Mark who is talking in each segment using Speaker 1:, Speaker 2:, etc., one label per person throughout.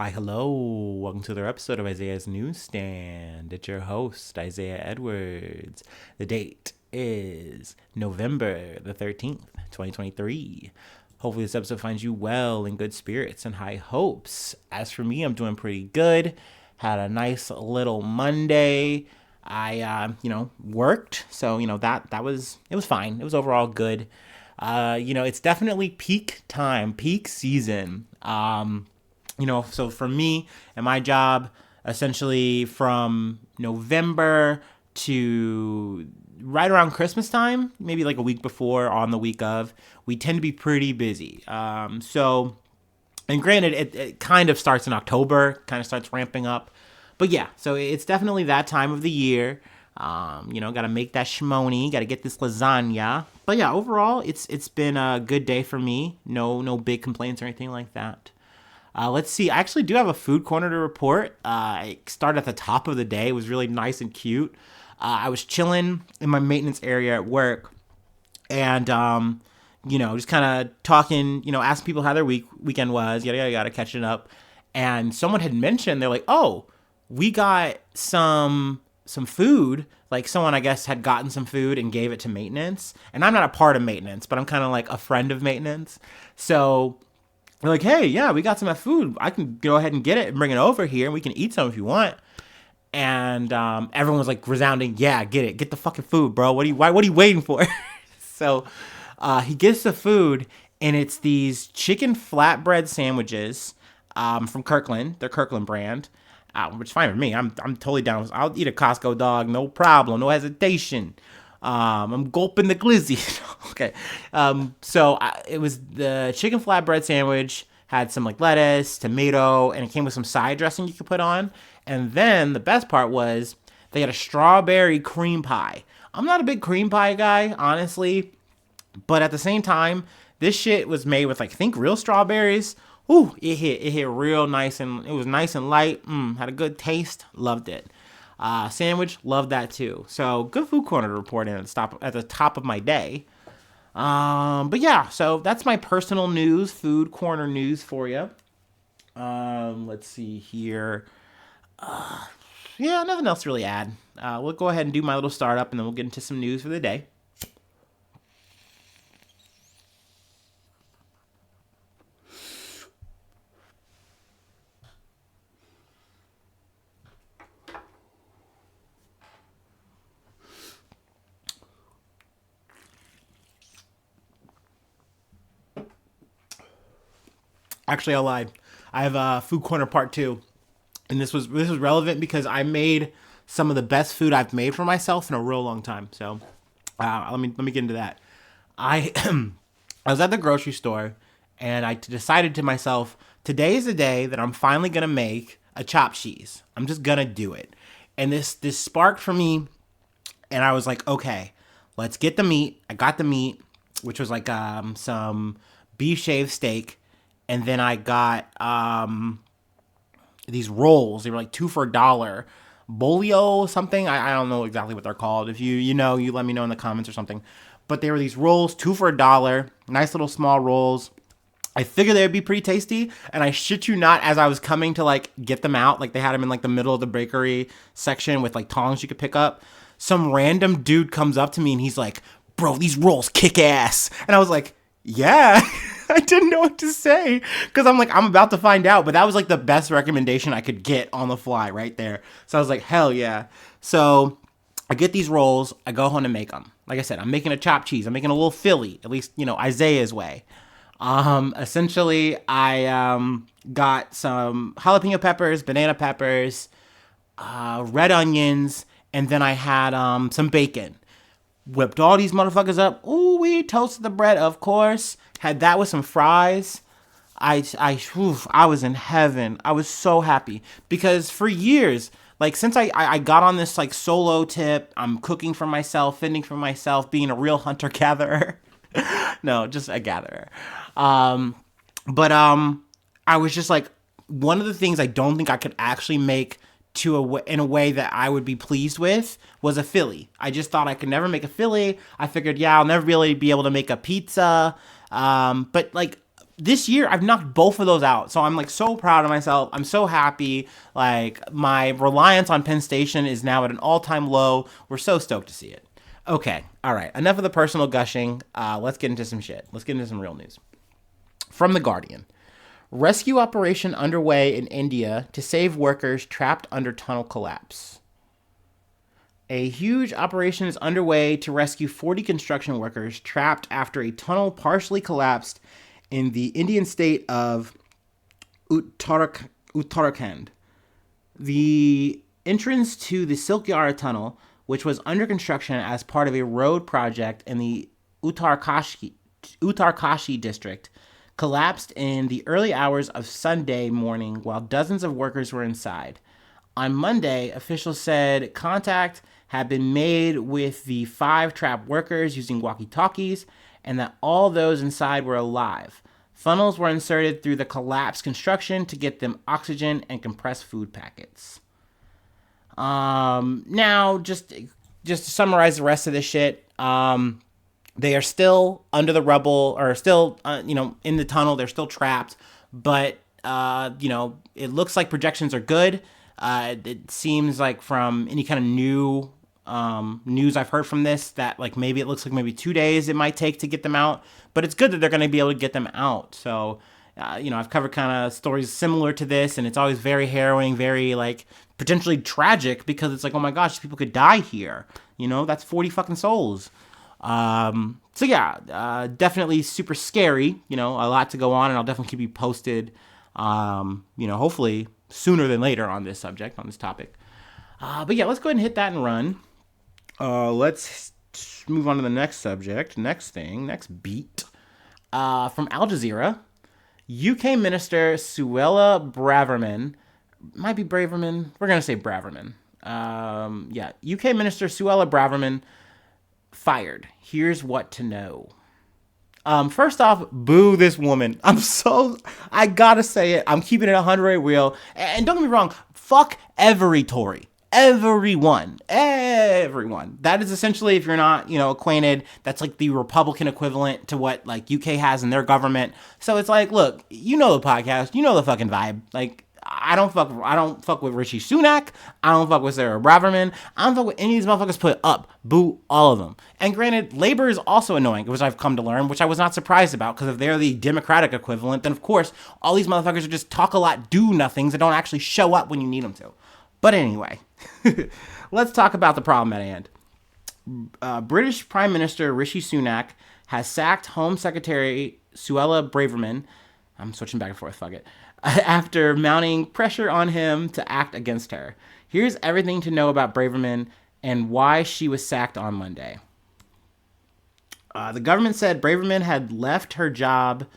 Speaker 1: Hi, hello. Welcome to another episode of Isaiah's Newsstand. It's your host, Isaiah Edwards. The date is November the 13th, 2023. Hopefully, this episode finds you well, in good spirits, and high hopes. As for me, I'm doing pretty good. Had a nice little Monday. I worked, so that was it was fine. It was overall good. It's definitely peak time, peak season. So for me and my job, essentially from November to right around Christmas time, maybe like a week before, on the week of, we tend to be pretty busy. And granted, it kind of starts in October, kind of starts ramping up. But yeah, so it's definitely that time of the year. Got to make that shmoney, got to get this lasagna. But yeah, overall, it's been a good day for me. No big complaints or anything like that. Let's see. I actually do have a food corner to report. I started at the top of the day. It was really nice and cute. I was chilling in my maintenance area at work, and just kind of talking. Asking people how their weekend was. Yada yada yada, catching up. And someone had mentioned, they're like, "Oh, we got some food." Like someone, I guess, had gotten some food and gave it to maintenance. And I'm not a part of maintenance, but I'm kind of like a friend of maintenance. So they're like, hey, yeah, we got some food. I can go ahead and get it and bring it over here, and we can eat some if you want. And everyone was like resounding, yeah, get it. Get the fucking food, bro. What are you waiting for? So he gets the food, and it's these chicken flatbread sandwiches from Kirkland. They're Kirkland brand, which is fine with me. I'm totally down. I'll eat a Costco dog, no problem, no hesitation. I'm gulping the glizzy. Okay. It was the chicken flatbread sandwich, had some like lettuce, tomato, and it came with some side dressing you could put on. And then the best part was they had a strawberry cream pie. I'm not a big cream pie guy, honestly, but at the same time, this shit was made with like, think real strawberries. Ooh, it hit real nice, and it was nice and light. Had a good taste. Loved it. Sandwich, love that too. So good food corner to report in at the top of my day. But yeah, so that's my personal news, food corner news for you. Let's see here. Yeah, nothing else to really add. We'll go ahead and do my little startup, and then we'll get into some news for the day. Actually, I lied. I have a food corner part two, and this was relevant because I made some of the best food I've made for myself in a real long time. So let me get into that. I I was at the grocery store, and I decided to myself, today is the day that I'm finally gonna make a chopped cheese. I'm just gonna do it, and this sparked for me, and I was like, okay, let's get the meat. I got the meat, which was like some beef shaved steak, and then I got these rolls. They were like two for $1. Bolio something. I don't know exactly what they're called. If you know, you let me know in the comments or something. But they were these rolls, two for $1. Nice little small rolls. I figured they would be pretty tasty, and I shit you not, as I was coming to like get them out, like they had them in like the middle of the bakery section with like tongs you could pick up. Some random dude comes up to me and he's like, "Bro, these rolls kick ass." And I was like, "Yeah." I didn't know what to say because I'm about to find out, but that was like the best recommendation I could get on the fly right there. So I was like, hell yeah. So I get these rolls, I go home and make them. Like I said, I'm making a chopped cheese. I'm making a little Philly, at least, Isaiah's way. Essentially, I got some jalapeno peppers, banana peppers, red onions, and then I had some bacon. Whipped all these motherfuckers up. Ooh, we toasted the bread, of course. Had that with some fries. I was in heaven. I was so happy because for years, like since I got on this like solo tip, I'm cooking for myself, fending for myself, being a real hunter gatherer. No, just a gatherer. But I was just like, one of the things I don't think I could actually make in a way that I would be pleased with was a Philly. I just thought I could never make a Philly. I figured, yeah, I'll never really be able to make a pizza. But like this year I've knocked both of those out. So I'm like so proud of myself. I'm so happy. Like my reliance on Penn Station is now at an all-time low. We're so stoked to see it. Okay. All right. Enough of the personal gushing. Let's get into some shit. Let's get into some real news. From The Guardian. Rescue operation underway in India to save workers trapped under tunnel collapse. A huge operation is underway to rescue 40 construction workers trapped after a tunnel partially collapsed in the Indian state of Uttarakhand. The entrance to the Silkyara tunnel, which was under construction as part of a road project in the Uttarkashi district, collapsed in the early hours of Sunday morning while dozens of workers were inside. On Monday, officials said contact had been made with the 5 trapped workers using walkie-talkies and that all those inside were alive. Funnels were inserted through the collapsed construction to get them oxygen and compressed food packets. Now, just to summarize the rest of this shit, they are still under the rubble, or still, in the tunnel. They're still trapped, but, it looks like projections are good. It seems like from any kind of new news I've heard from this that like maybe it looks like maybe 2 days it might take to get them out, but it's good that they're going to be able to get them out. So, I've covered kind of stories similar to this, and it's always very harrowing, very like potentially tragic because it's like, oh my gosh, people could die here. That's 40 fucking souls. So yeah, definitely super scary, a lot to go on, and I'll definitely keep you posted, hopefully sooner than later on this subject, on this topic. But yeah, let's go ahead and hit that and run. Let's move on to the next subject, next beat. From Al Jazeera, UK Minister Suella Braverman, might be Braverman, we're going to say Braverman. UK Minister Suella Braverman fired. Here's what to know. First off, boo this woman. I gotta say it. I'm keeping it 100 real. And don't get me wrong, fuck every Tory. Everyone. That is essentially, if you're not, acquainted, that's like the Republican equivalent to what like UK has in their government. So it's like, look, the podcast, the fucking vibe. Like, I don't fuck with Rishi Sunak. I don't fuck with Sarah Braverman. I don't fuck with any of these motherfuckers put up. Boo all of them. And granted, Labor is also annoying, which I've come to learn, which I was not surprised about, because if they're the Democratic equivalent, then of course, all these motherfuckers are just talk a lot, do nothings, and don't actually show up when you need them to. But anyway, let's talk about the problem at hand. British Prime Minister Rishi Sunak has sacked Home Secretary Suella Braverman. I'm switching back and forth, fuck it. After mounting pressure on him to act against her. Here's everything to know about Braverman and why she was sacked on Monday. The government said Braverman had left her job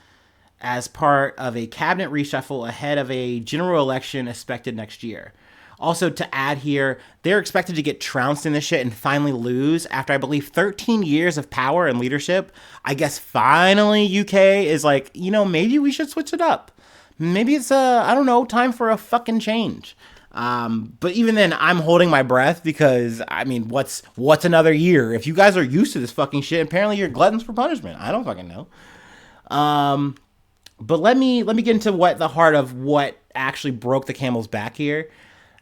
Speaker 1: as part of a cabinet reshuffle ahead of a general election expected next year. Also, to add here, they're expected to get trounced in this shit and finally lose after, I believe, 13 years of power and leadership. I guess finally UK is like, maybe we should switch it up. Maybe it's, time for a fucking change. But even then, I'm holding my breath because, what's another year? If you guys are used to this fucking shit, apparently you're gluttons for punishment. I don't fucking know. But let me get into the heart of what actually broke the camel's back here.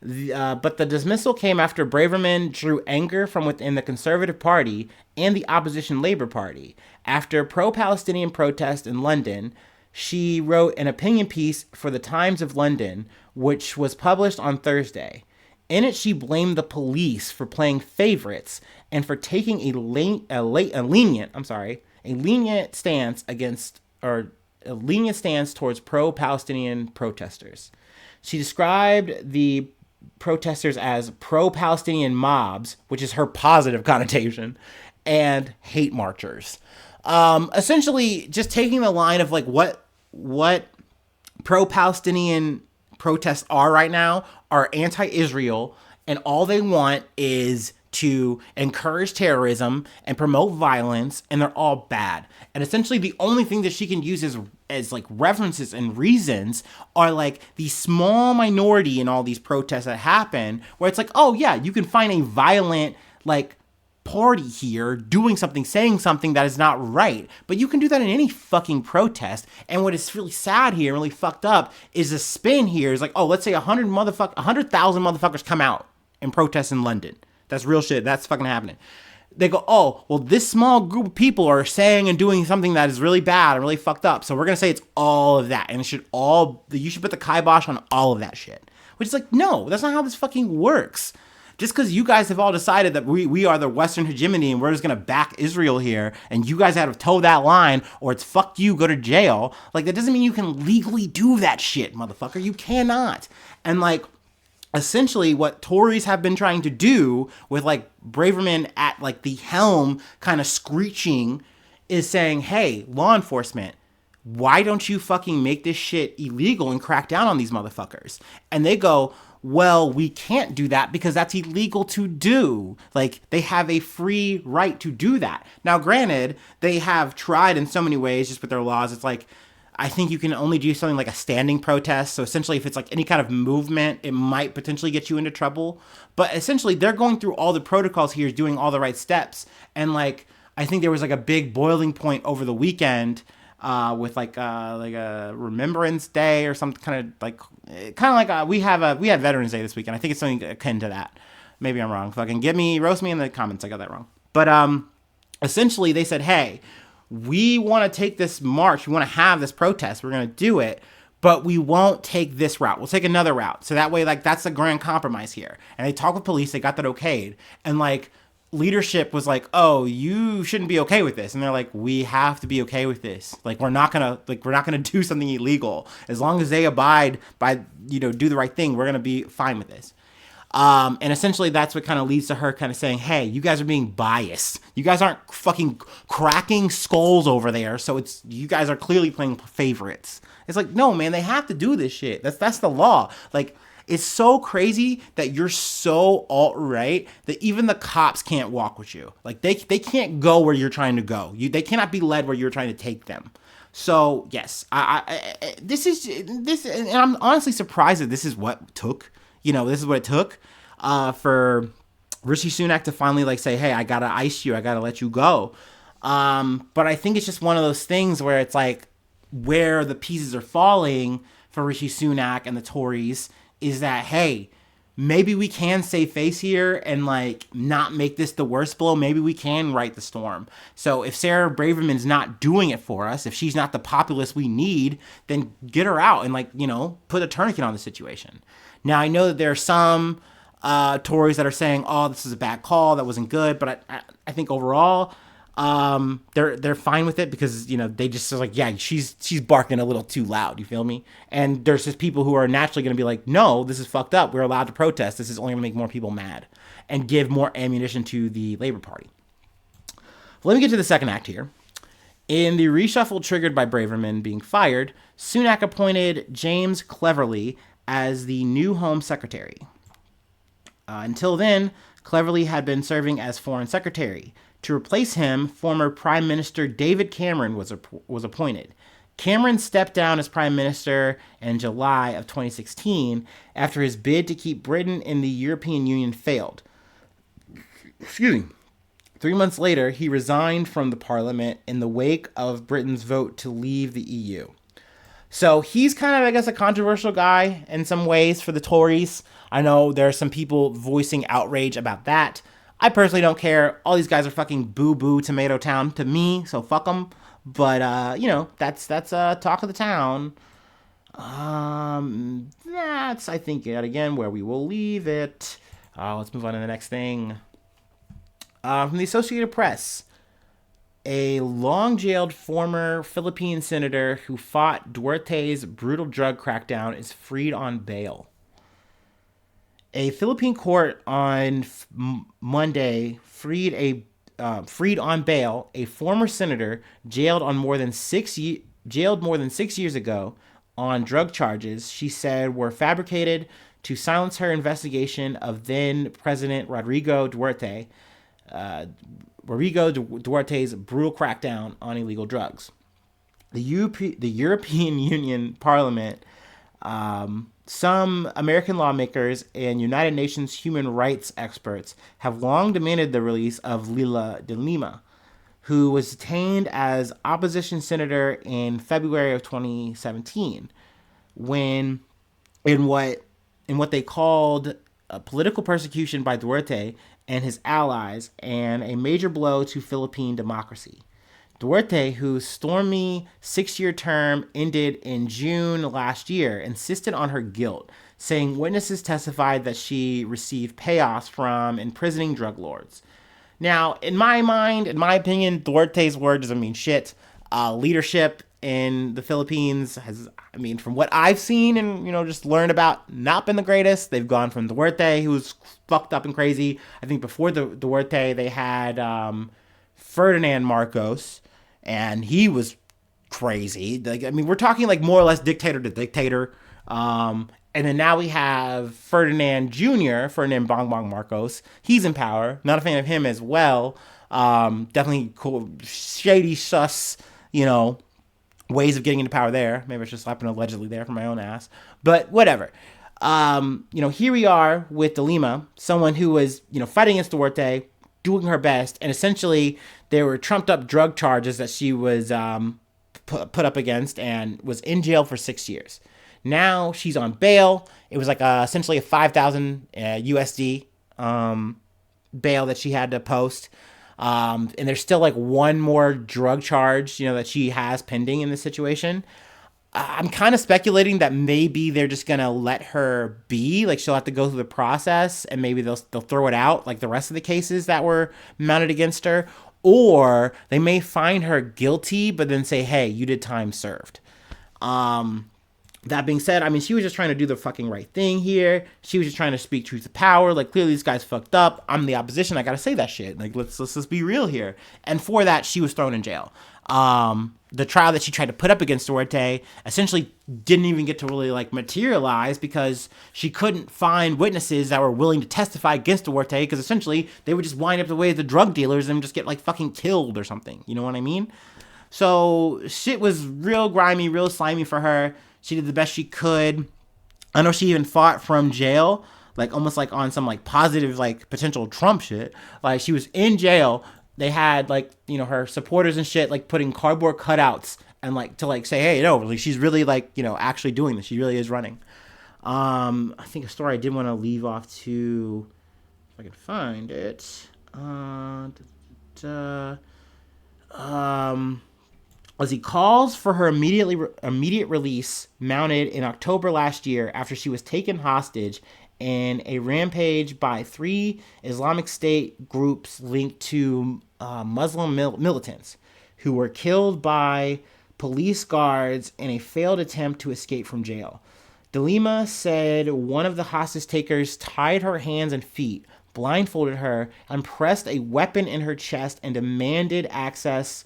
Speaker 1: But the dismissal came after Braverman drew anger from within the Conservative Party and the opposition Labour Party. After pro-Palestinian protests in London, she wrote an opinion piece for the Times of London, which was published on Thursday. In it, she blamed the police for playing favorites and for taking a lenient stance towards pro-Palestinian protesters. She described the protesters as pro-Palestinian mobs, which is her positive connotation, and hate marchers. Essentially, just taking the line of like what pro-Palestinian protests are right now are anti-Israel, and all they want is to encourage terrorism and promote violence, and they're all bad. And essentially the only thing that she can use as like references and reasons are like the small minority in all these protests that happen, where it's like, oh yeah, you can find a violent like party here doing something, saying something that is not right. But you can do that in any fucking protest. And what is really sad here, really fucked up, is the spin here is like, oh, let's say 100,000 motherfuckers come out and protest in London. That's real shit. That's fucking happening. They go, oh, well, this small group of people are saying and doing something that is really bad and really fucked up. So we're going to say it's all of that. And you should put the kibosh on all of that shit. Which is like, no, that's not how this fucking works. Just because you guys have all decided that we are the Western hegemony and we're just going to back Israel here and you guys have to toe that line or it's fuck you, go to jail. Like, that doesn't mean you can legally do that shit, motherfucker. You cannot. And, like, essentially what Tories have been trying to do with, like, Braverman at, like, the helm kind of screeching is saying, hey, law enforcement, why don't you fucking make this shit illegal and crack down on these motherfuckers? And they go, well, we can't do that because that's illegal to do. Like, they have a free right to do that. Now, granted, they have tried in so many ways just with their laws. It's like, I think you can only do something like a standing protest. So essentially, if it's like any kind of movement, it might potentially get you into trouble. But essentially, they're going through all the protocols here, doing all the right steps. And, like, I think there was like a big boiling point over the weekend with like a Remembrance Day or something we had Veterans Day this weekend. I think it's something akin to that. Maybe I'm wrong. Fucking roast me in the comments. I got that wrong. But essentially they said, hey, we want to take this march. We want to have this protest. We're going to do it, but we won't take this route. We'll take another route. So that way, like, that's the grand compromise here. And they talked with police. They got that okayed. And, like, leadership was like, oh, you shouldn't be okay with this. And they're like, we have to be okay with this. Like, we're not gonna do something illegal. As long as they abide by, do the right thing, we're gonna be fine with this. And essentially that's what kind of leads to her kind of saying, hey, you guys are being biased. You guys aren't fucking cracking skulls over there. So you guys are clearly playing favorites. It's like, no, man, they have to do this shit. That's the law. Like, it's so crazy that you're so alt-right that even the cops can't walk with you. Like, they can't go where you're trying to go. They cannot be led where you're trying to take them. So, yes, this, and I'm honestly surprised that this is what took. This is what it took for Rishi Sunak to finally, like, say, hey, I got to ice you. I got to let you go. But I think it's just one of those things where it's like where the pieces are falling for Rishi Sunak and the Tories is that, hey, maybe we can save face here and, like, not make this the worst blow. Maybe we can right the storm. So if Sarah Braverman's not doing it for us, if she's not the populist we need, then get her out and, like, put a tourniquet on the situation. Now, I know that there are some Tories that are saying, oh, this is a bad call, that wasn't good. But I think overall, they're fine with it because, they just are like, yeah, she's barking a little too loud. You feel me? And there's just people who are naturally going to be like, no, this is fucked up. We're allowed to protest. This is only going to make more people mad and give more ammunition to the Labour Party. Let me get to the second act here. In the reshuffle triggered by Braverman being fired, Sunak appointed James Cleverly as the new Home Secretary. Until then, Cleverly had been serving as Foreign Secretary. To replace him, former Prime Minister David Cameron was appointed. Cameron stepped down as Prime Minister in July of 2016 after his bid to keep Britain in the European Union failed. 3 months later, he resigned from the Parliament in the wake of Britain's vote to leave the EU. So he's kind of, I guess, a controversial guy in some ways for the Tories. I know there are some people voicing outrage about that. I personally don't care. All these guys are fucking boo-boo Tomato Town to me, so fuck them. But, that's talk of the town. That's, I think, yet again, where we will leave it. Let's move on to the next thing. From the Associated Press. A long-jailed former Philippine senator who fought Duterte's brutal drug crackdown is freed on bail. A Philippine court on Monday freed on bail a former senator jailed more than 6 years ago on drug charges she said were fabricated to silence her investigation of then President Rodrigo Duterte's brutal crackdown on illegal drugs. The European Union Parliament Some American lawmakers and United Nations human rights experts have long demanded the release of Lila de Lima, who was detained as opposition senator in February of 2017, when in what they called a political persecution by Duarte and his allies and a major blow to Philippine democracy. Duarte, whose stormy 6-year term ended in June last year, insisted on her guilt, saying witnesses testified that she received payoffs from imprisoning drug lords. Now, in my mind, in my opinion, Duarte's word doesn't mean shit. Leadership in the Philippines has, I mean, from what I've seen and, just learned about, not been the greatest. They've gone from Duarte, who's fucked up and crazy. I think before the Duarte, they had Ferdinand Marcos, and he was crazy. Like, I mean, we're talking like more or less dictator to dictator. And then now we have Ferdinand Jr., Ferdinand Bong Bong Marcos. He's in power. Not a fan of him as well. Definitely cool, shady, sus, ways of getting into power there. Maybe I should slap an allegedly there for my own ass. But whatever. Here we are with De Lima, someone who was, fighting against Duarte, doing her best, and essentially there were trumped up drug charges that she was put up against and was in jail for 6 years. Now she's on bail. It was like essentially a 5,000 USD bail that she had to post. And there's still like one more drug charge, that she has pending in this situation. I'm kind of speculating that maybe they're just gonna let her be, like she'll have to go through the process, and maybe they'll throw it out like the rest of the cases that were mounted against her, or they may find her guilty, but then say, hey, you did time served. That being said, I mean, she was just trying to do the fucking right thing here. She was just trying to speak truth to power. Like, clearly this guy's fucked up. I'm the opposition. I gotta say that shit. Like, let's just be real here. And for that, she was thrown in jail. The trial that she tried to put up against Duarte essentially didn't even get to really like materialize because she couldn't find witnesses that were willing to testify against Duarte, because essentially they would just wind up the way of the drug dealers and just get like fucking killed or something. You know what I mean? So shit was real grimy, real slimy for her. She did the best she could. I know she even fought from jail, like almost like on some like positive like potential Trump shit. Like she was in jail. They had like, her supporters and shit like putting cardboard cutouts and like to like say, hey, like she's really like, actually doing this. She really is running. I think a story I did want to leave off to, if I can find it. As he calls for her immediate release, mounted in October last year after she was taken hostage in a rampage by 3 Islamic State groups linked to Muslim militants who were killed by police guards in a failed attempt to escape from jail. De Lima said one of the hostage takers tied her hands and feet, blindfolded her, and pressed a weapon in her chest and demanded access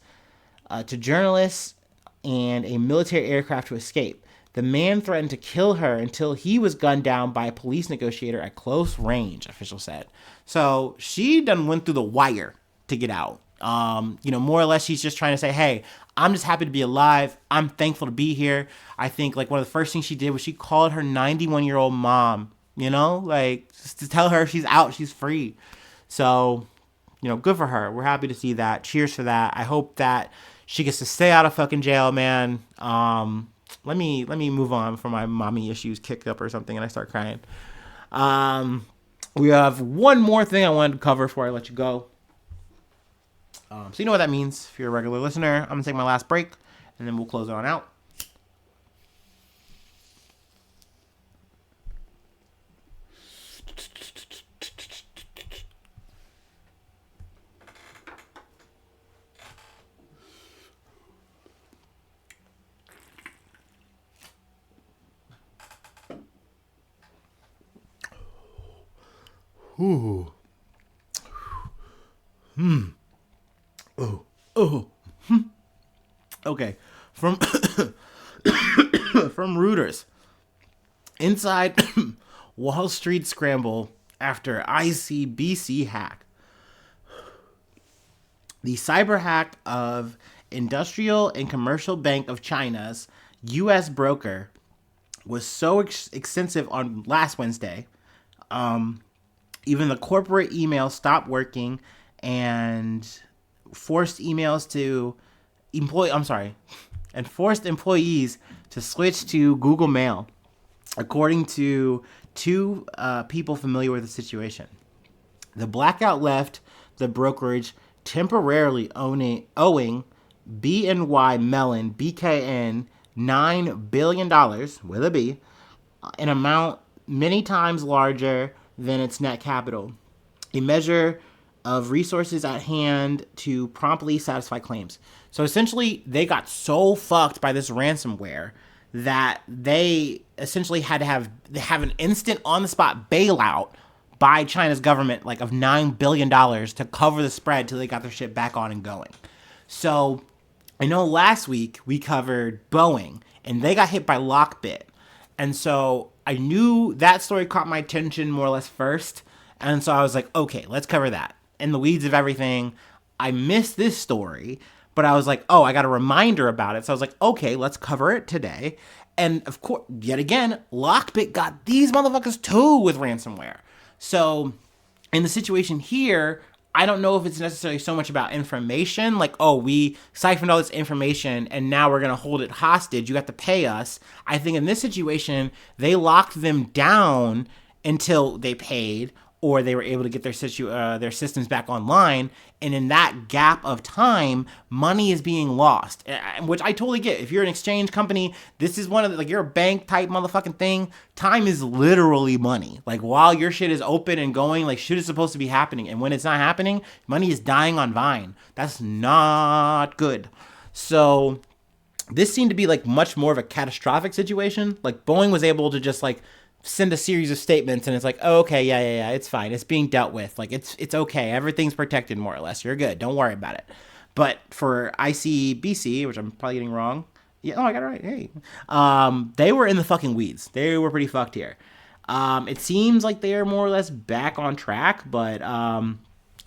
Speaker 1: to journalists and a military aircraft to escape. The man threatened to kill her until he was gunned down by a police negotiator at close range, officials said. So she done went through the wire to get out. More or less she's just trying to say, hey, I'm just happy to be alive. I'm thankful to be here. I think like one of the first things she did was she called her 91-year-old mom, like just to tell her she's out, she's free. So, good for her. We're happy to see that. Cheers for that. I hope that she gets to stay out of fucking jail, man. Let me move on before my mommy issues kick up or something and I start crying. We have one more thing I wanted to cover before I let you go. So you know what that means. If you're a regular listener, I'm gonna take my last break and then we'll close it on out. Ooh. Oh. Okay. From Reuters. Inside Wall Street scramble after ICBC hack. The cyber hack of Industrial and Commercial Bank of China's U.S. broker was so extensive on last Wednesday. Even the corporate email stopped working and forced emails to and forced employees to switch to Google Mail, according to two people familiar with the situation. The blackout left the brokerage temporarily owing BNY Mellon, BKN, $9 billion, with a B, an amount many times larger than its net capital, a measure of resources at hand to promptly satisfy claims. So essentially, they got so fucked by this ransomware that they essentially had to have an instant on-the-spot bailout by China's government, like of $9 billion to cover the spread till they got their shit back on and going. So I know last week we covered Boeing, and they got hit by Lockbit. And so I knew that story caught my attention more or less first. And so I was like, okay, let's cover that. In the weeds of everything, I missed this story, but I was like, oh, I got a reminder about it. So I was like, okay, let's cover it today. And of course, yet again, Lockbit got these motherfuckers too with ransomware. So in the situation here, I don't know if it's necessarily so much about information, like, oh, we siphoned all this information and now we're going to hold it hostage. You have to pay us. I think in this situation, they locked them down until they paid or they were able to get their systems back online. And in that gap of time, money is being lost, which I totally get. If you're an exchange company, this is one of the, like, you're a bank type motherfucking thing. Time is literally money. Like, while your shit is open and going, like, shit is supposed to be happening. And when it's not happening, money is dying on Vine. That's not good. So this seemed to be like much more of a catastrophic situation. Like, Boeing was able to just like send a series of statements and it's like, oh, okay, yeah, it's fine. It's being dealt with. Like, it's okay. Everything's protected more or less. You're good. Don't worry about it. But for ICBC, which I'm probably getting wrong. Yeah, oh, I got it right. Hey. They were in the fucking weeds. They were pretty fucked here. It seems like they're more or less back on track, but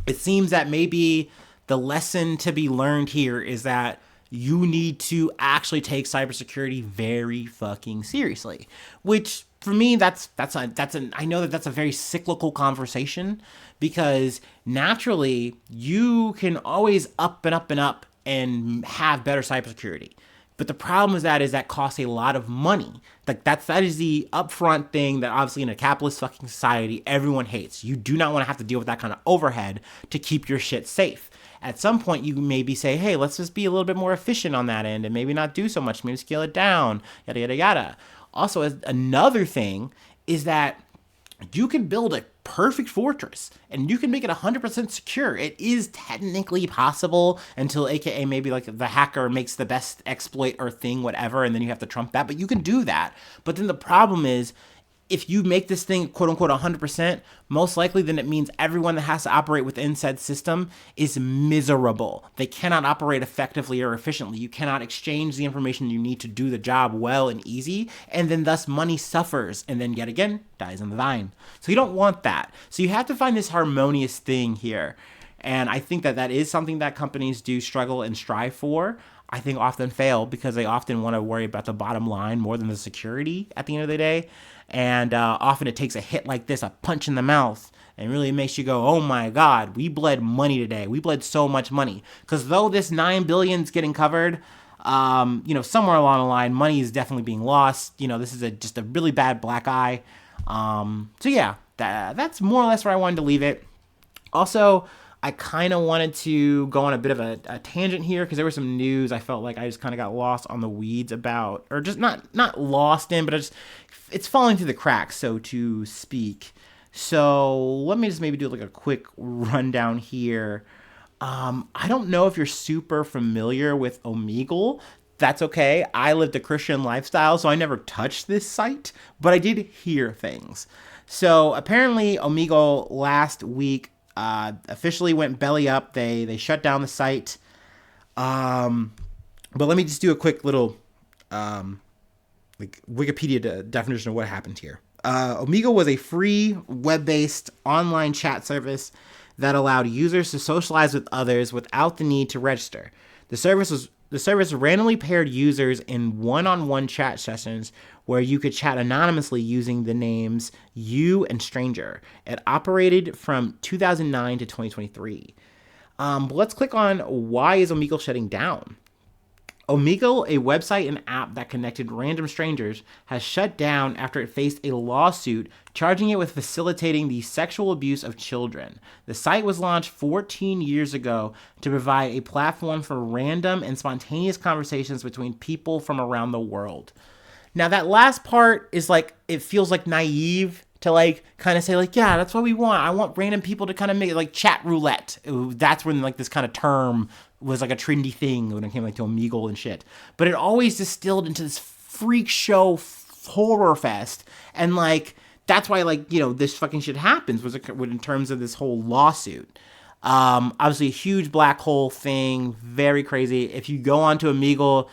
Speaker 1: it seems that maybe the lesson to be learned here is that you need to actually take cybersecurity very fucking seriously, which for me, I know that that's a very cyclical conversation, because naturally you can always up and up and up and have better cybersecurity. But the problem is that costs a lot of money. Like, that is the upfront thing that obviously in a capitalist fucking society, everyone hates. You do not want to have to deal with that kind of overhead to keep your shit safe. At some point, you maybe say, hey, let's just be a little bit more efficient on that end and maybe not do so much, maybe scale it down, yada, yada, yada. Also, another thing is that you can build a perfect fortress and you can make it 100% secure. It is technically possible until AKA maybe like the hacker makes the best exploit or thing, whatever, and then you have to trump that, but you can do that. But then the problem is, if you make this thing quote unquote 100%, most likely then it means everyone that has to operate within said system is miserable. They cannot operate effectively or efficiently. You cannot exchange the information you need to do the job well and easy, and then thus money suffers and then yet again dies on the vine. So you don't want that. So you have to find this harmonious thing here. And I think that is something that companies do struggle and strive for. I think often fail because they often want to worry about the bottom line more than the security at the end of the day. And often it takes a hit like this, a punch in the mouth, and really makes you go, oh my God, we bled money today. We bled so much money. Because though this $9 billion is getting covered, somewhere along the line, money is definitely being lost. This is just a really bad black eye. So yeah, that's more or less where I wanted to leave it. Also, I kind of wanted to go on a bit of a tangent here because there was some news I felt like I just kind of got lost on the weeds about, or just not lost in, but it's falling through the cracks, so to speak. So let me just maybe do like a quick rundown here. I don't know if you're super familiar with Omegle. That's okay. I lived a Christian lifestyle, so I never touched this site, but I did hear things. So apparently Omegle last week officially went belly up. They shut down the site. But let me just do a quick little Wikipedia definition of what happened here. Omegle was a free web-based online chat service that allowed users to socialize with others without the need to register. The service The service randomly paired users in one-on-one chat sessions where you could chat anonymously using the names you and stranger. It operated from 2009 to 2023. But let's click on why is Omegle shutting down. Omegle, a website and app that connected random strangers, has shut down after it faced a lawsuit charging it with facilitating the sexual abuse of children. The site was launched 14 years ago to provide a platform for random and spontaneous conversations between people from around the world. Now, that last part is like, it feels like naive to like kind of say like, yeah, that's what we want. I want random people to kind of make it like chat roulette. That's when like this kind of term was like a trendy thing when it came like to Omegle and shit. But it always distilled into this freak show horror fest. And like, that's why like, you know, this fucking shit happens was in terms of this whole lawsuit. Obviously a huge black hole thing, very crazy. If you go onto Omegle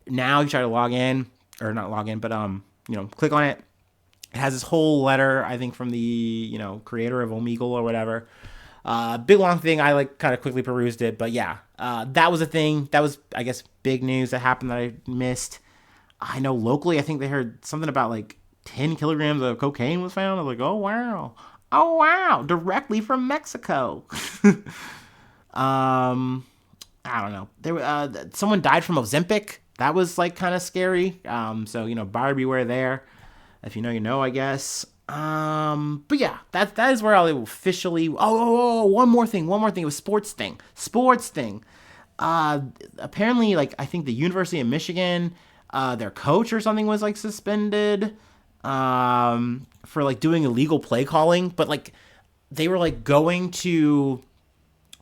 Speaker 1: now, you try to log in, or not log in, but you know, click on it. It has this whole letter, I think, from the, you know, creator of Omegle or whatever. Big long thing. I like kind of quickly perused it, but yeah, that was a thing. That was, I guess, big news that happened that I missed. I know locally, I think they heard something about like 10 kilograms of cocaine was found. I was like, oh wow, directly from Mexico. I don't know. There, someone died from Ozempic. That was like kind of scary. So you know, buyer beware there. If you know, you know, I guess. But yeah, that is where I'll officially. One more thing. It was sports thing. Apparently, like I think the University of Michigan, their coach or something was like suspended, for like doing illegal play calling. But like, they were like going to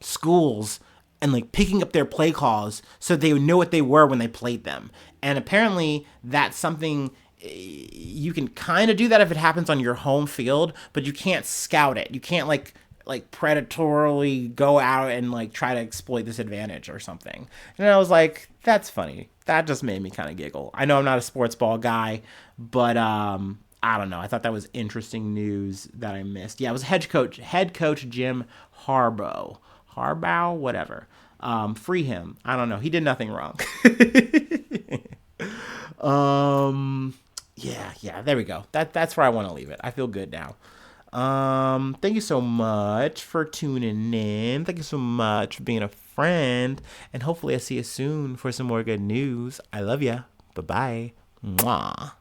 Speaker 1: schools and like picking up their play calls so they would know what they were when they played them. And apparently, that's something. You can kind of do that if it happens on your home field, but you can't scout it. You can't like predatorily go out and like try to exploit this advantage or something. And I was like, that's funny. That just made me kind of giggle. I know I'm not a sports ball guy, but I don't know. I thought that was interesting news that I missed. Yeah, it was head coach Jim Harbaugh, whatever. Free him. I don't know. He did nothing wrong. Yeah, there we go. That's where I want to leave it. I feel good now. Thank you so much for tuning in. Thank you so much for being a friend. And hopefully I see you soon for some more good news. I love ya. Bye-bye. Mwah.